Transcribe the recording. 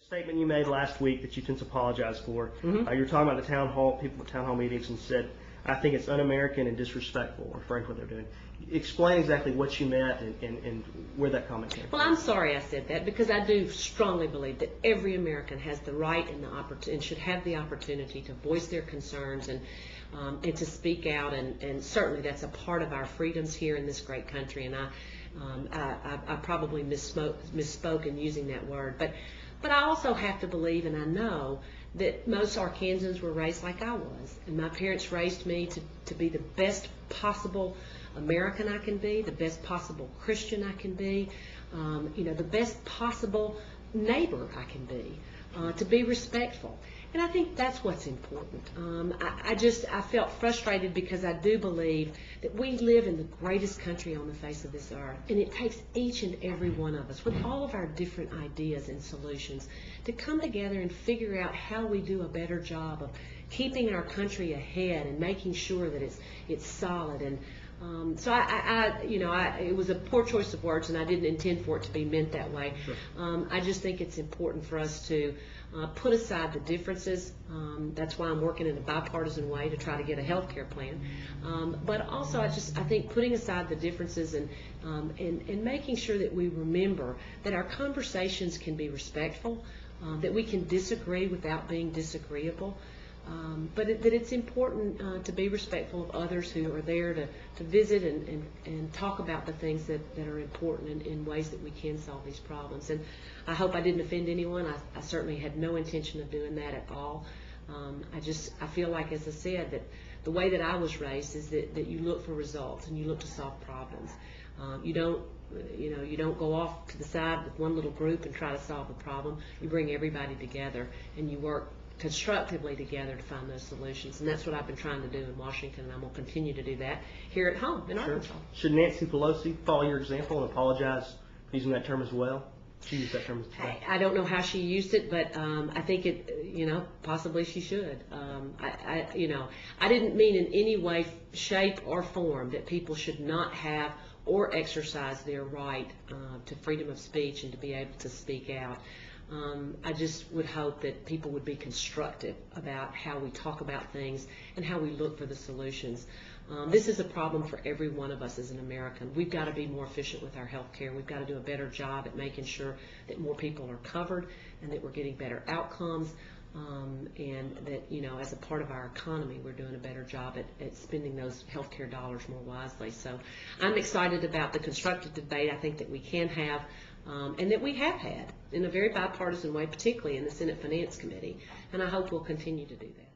statement you made last week that you since apologized for. Mm-hmm. You were talking about the town hall, people at town hall meetings, and said, I think it's un-American and disrespectful, referring to what they're doing. Explain exactly what you meant and where that comment came from. Well, I'm sorry I said that, because I do strongly believe that every American has the right and the opportunity, and should have the opportunity to voice their concerns and to speak out, and certainly that's a part of our freedoms here in this great country. And I probably misspoke in using that word, but I also have to believe, and I know, that most Arkansans were raised like I was, and my parents raised me to be the best possible American I can be, the best possible Christian I can be, the best possible neighbor I can be, to be respectful. And I think that's what's important. I felt frustrated because I do believe that we live in the greatest country on the face of this earth, and it takes each and every one of us, with all of our different ideas and solutions, to come together and figure out how we do a better job of keeping our country ahead and making sure that it's solid. And so it was a poor choice of words, and I didn't intend for it to be meant that way. Sure. I just think it's important for us to put aside the differences. That's why I'm working in a bipartisan way to try to get a health care plan. But also, I think putting aside the differences and making sure that we remember that our conversations can be respectful, that we can disagree without being disagreeable. But that it's important to be respectful of others who are there to visit and talk about the things that are important in ways that we can solve these problems. And I hope I didn't offend anyone. I certainly had no intention of doing that at all. I feel like, as I said, that the way that I was raised is that you look for results and you look to solve problems. You don't go off to the side with one little group and try to solve a problem. You bring everybody together and you work constructively together to find those solutions, and that's what I've been trying to do in Washington, and I'm going to continue to do that here at home in Arkansas. Should Nancy Pelosi follow your example and apologize for using that term as well? She used that term as well. I don't know how she used it, but I think possibly she should. I didn't mean in any way, shape, or form that people should not have or exercise their right to freedom of speech and to be able to speak out. I just would hope that people would be constructive about how we talk about things and how we look for the solutions. This is a problem for every one of us as an American. We've got to be more efficient with our health care. We've got to do a better job at making sure that more people are covered and that we're getting better outcomes, and that, as a part of our economy, we're doing a better job at spending those health care dollars more wisely. So I'm excited about the constructive debate I think that we can have, and that we have had in a very bipartisan way, particularly in the Senate Finance Committee, and I hope we'll continue to do that.